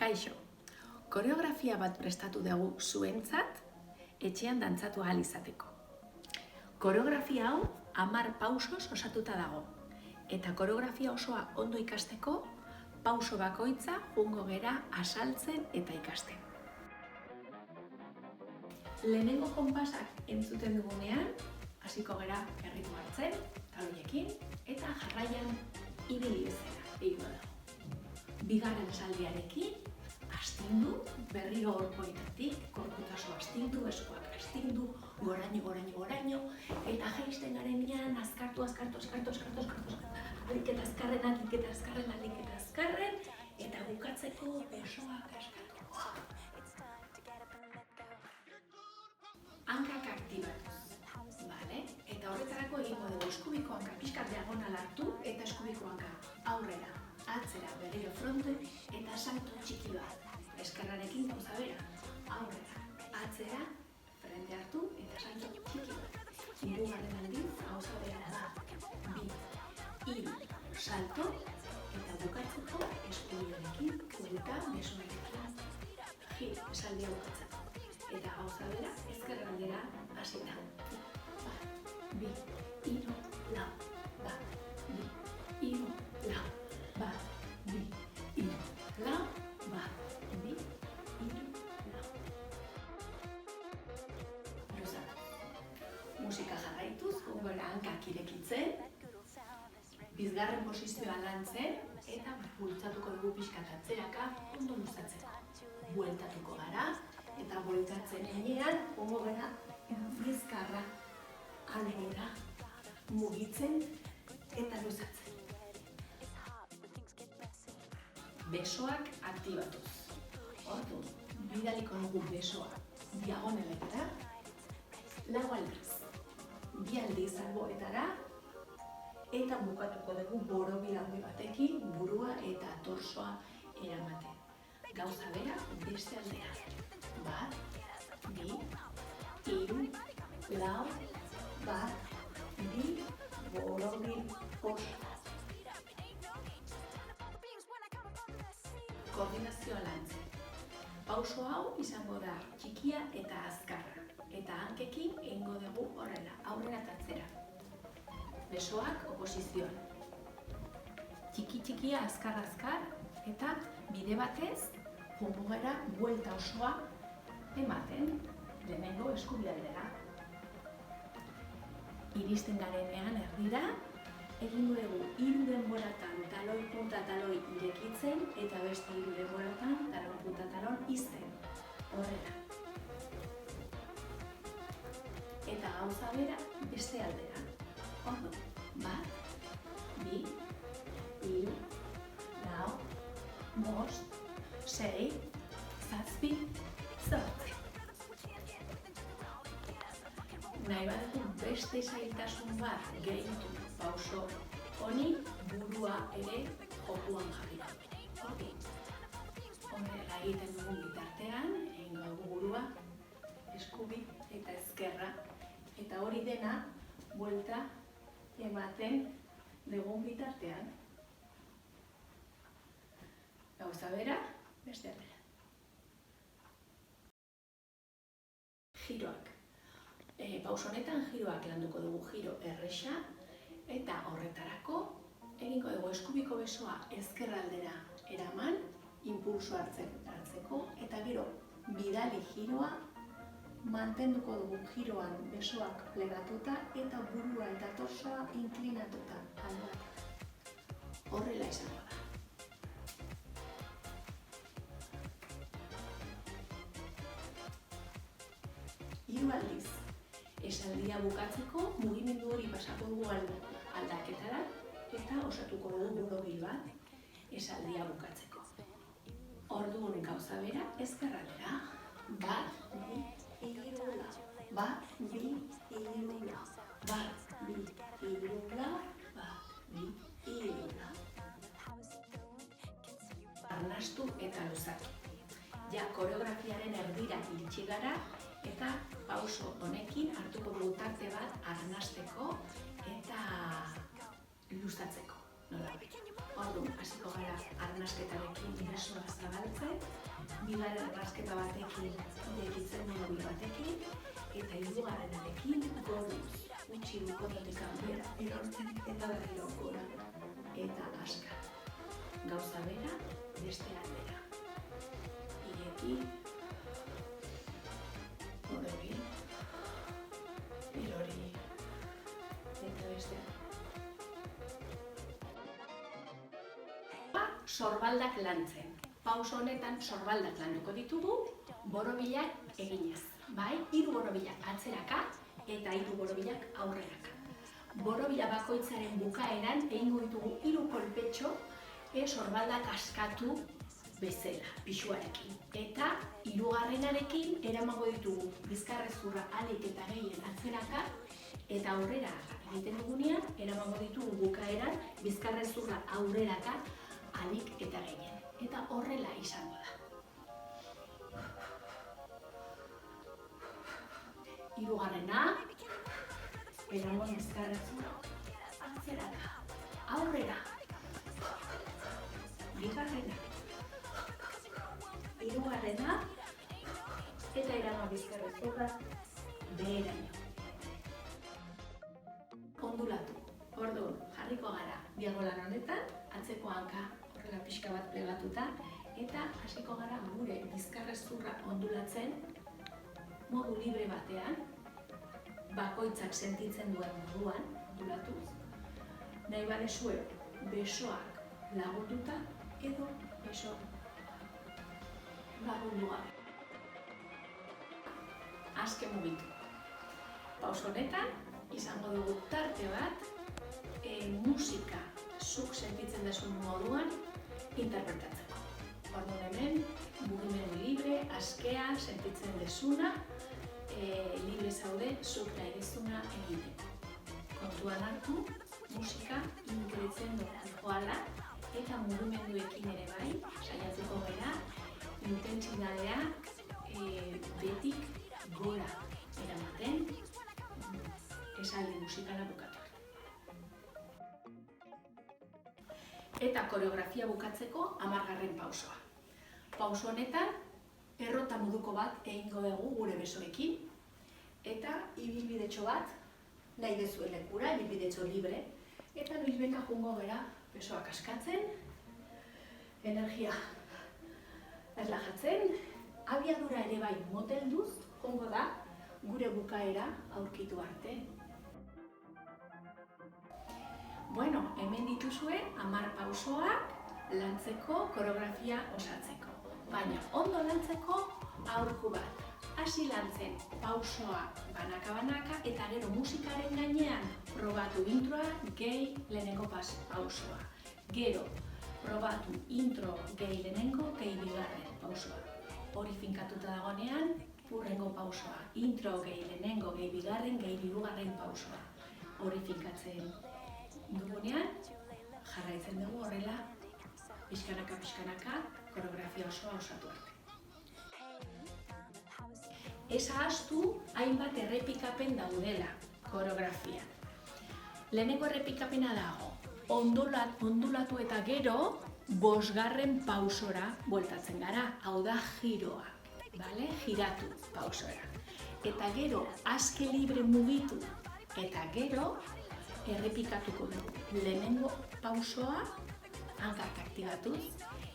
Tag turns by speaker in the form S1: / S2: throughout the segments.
S1: Kaixo, koreografia bat prestatu dugu zuentzat, etxean dantzatu ahal izateko. Koreografia hau 10 pausoz osatuta dago, eta koreografia osoa ondo ikasteko, pauso bakoitza joango gera azaltzen eta ikasten. Lehenengo konpasak entzuten dugunean, hasiko gera erritmo hartzen, taloiekin, eta jarraian ibili bezala egingo dago. Bigarren esaldiarekin, astindu, berriro horpoetatik, korputazo astindu, eskuak astindu, goraino, eta jaisten garenean, azkartu, alik eta azkarren, eta bukatzeko besoak askartu. Hankak aktibatuz, bale? Eta horretarako egingo dugu eskubiko hanka pixkat diagonal hartu eta eskubiko hanka aurrera, atzera, berriro fronte eta salto txiki bat. Eskerrarekin gauza bera, aurrera, atzera, frente hartu eta salto txiki bat. Hirugarren aldiz gauza bera da, 2, 3, salto eta bukatzeko eskubiarekin, buelta, besoarekin, gir, esaldia bukatzeko. Eta gauza bera, ezkerraldera hasita. 2, 3, 4, 2, 3, 4, 2, 3, 4, 4, musika jarraituz, gongora hankak irekitzen, bizgarren posizioa lantzen, eta bultzatuko dugu pixkat atzeraka ondo luzatzeko. Bueltatuko gara, eta bueltatzen enean, gongo gara bizkarra, albora, mugitzen eta luzatzen. Besoak aktibatuz. Ordu, bidaliko dugu besoa diagonaletara, 4 aldiz. 2 aldiz alboetara, eta bukatuko dugu borobil handi batekin burua eta torsoa eramaten. Gauza bera beste aldera. 1, 2, 3, 4, 2, borobil, posta. Koordinazioa lantzen. Pauso hau izango da txikia eta azkarra. Eta hankekin egingo dugu horrela, aurrera eta atzera. Besoak oposizioan. Txikia, azkar, eta bide batez, joango gara buelta osoa ematen, lehenengo eskubialdera. Iristen garenean erdira, egingo dugu 3 denboratan taloi punta taloi irekitzen eta beste 3 denboratan taloi punta talon izten. Horrela. Eta gauza bera beste aldera. Ordu. 1, 2, 3, 4, 5, 6, 7, 8. Nahi badugu beste zailtasun bat gehitu pauso honi, burua ere jokuan jarri. Horrela egiten dugun bitartean, egingo dugu burua, eskubi eta ezkerra. Eta hori dena, buelta ematen dugun bitartean. Gauza bera, beste aldera. Giroak. Pauso honetan giroak landuko dugu giro erresa, eta horretarako egingo dugu eskubiko besoa ezkerraldera eraman, impulso hartzeko, eta gero bidali giroa, mantenduko dugu giroan besoak plegatuta eta burua eta torsoa inklinatuta aldatzeko. Horrela izango da. Hiru aldiz. Esaldia bukatzeko, mugimendu hori pasako dugu aldaketara eta osatuko dugu borobil bat esaldia bukatzeko. Orduan gauza bera, ezkerraldera. 1, 2, 3, 4, 1, 2, 3, 4, 1, 2, 3, 4, 1, 2, 3. Arnastu eta luzatu. Ja, koreografiaren erdira iritsi gara, eta pauso honekin hartuko dugu tarte bat arnasteko eta luzatzeko. Nola? Orduan, hasiko gara arnasketarekin besoa zabaltzen, bigarren arnasketa batekin irekitzen mobil batekin, eta hirugarrenarekin goruz, utzi bukotatik behera erortzen eta berriro gora eta aska. Gauza bera, beste aldera. Ireki, orobi, erori, eta beste. Sorbaldak lantzen. Pauso honetan sorbaldak landuko ditugu, borobilak eginez. Bai, 3 borobilak atzeraka eta 3 borobilak aurreraka. Borobila bakoitzaren bukaeran egingo ditugu 3 kolpetxo sorbaldak askatu bezala, pisuarekin. Eta hirugarrenarekin eramango ditugu bizkarrezurra ahalik eta gehien atzeraka eta aurrera egiten dugunean eramango ditugu bukaeran bizkarrezurra aurreraka ahalik eta gehien. Eta horrela izango da. Hirugarrena, eraman bizkarrezurra atzeraka, aurrera. Bigarrena, hirugarrena, eta eraman bizkarrezurra beheraino. Ondulatu. Orduan, jarriko gara diagonal honetan, atzeko hanka horrela pixka bat plegatuta, eta hasiko gara gure bizkarrezurra ondulatzen modu libre batean, bakoitzak sentitzen duen moduan ondulatuz. Nahi baduzue besoak lagunduta edo beso lagundu gabe. Aske mugitu. Pauso honetan izango dugu tarte bat musika zuk sentitzen duzun moduan interpretatzeko. Orduan hemen, mugimendu libre, askea, sentitzen duzuna, libre zaude zuk nahi duzuna egiteko. Kontuan hartu, musika inkretzen doala eta mugimenduekin ere bai, saiatzeko gara, intentsitatea betik gora eramaten, esaldi musikala bukatu. Eta koreografia bukatzeko 10. pausoa. Pauso honetan, errota moduko bat egingo dugu gure besoekin, eta ibilbidetxo bat nahi duzuen lekura, ibilbidetxo libre, eta noizbenka joango gara besoak askatzen, energia erlajatzen, abiadura ere bai motelduz joango da gure bukaera aurkitu arte. Bueno, hemen dituzue 10 pausoak lantzeko, koreografia osatzeko. Baina ondo lantzeko aholku bat. Hasi lantzen pausoa banaka-banaka eta gero musikaren gainean probatu introa, gehi lehenengo pausoa. Gero probatu intro gehi lehenengo, gehi bigarren pausoa. Hori finkatuta dagoenean, hurrengo pausoa. Intro gehi lehenengo, gehi bigarren, gehi hirugarren pausoa. Hori finkatzen dugunean, jarraitzen dugu horrela pixkanaka, koreografia osoa osatu arte. Ez ahaztu hainbat errepikapen daudela koreografian. Lehenengo errepikapena dago, ondulatu eta gero 5. pausora bueltatzen gara, hau da giroa, giratu pausora. Eta gero aske libre mugitu eta gero errepikatuko dugu. Lehenengo pausoa hankak aktibatuz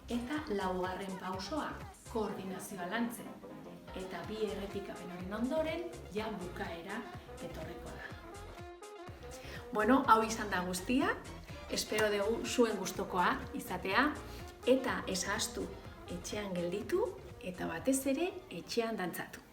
S1: eta 4. pausoa koordinazioa lantzen. Eta 2 errepikapen horien ondoren, ja bukaera etorriko da. Bueno, hau izan da guztia, espero dugu zuen gustokoa izatea, eta ez ahaztu etxean gelditu eta batez ere etxean dantzatu.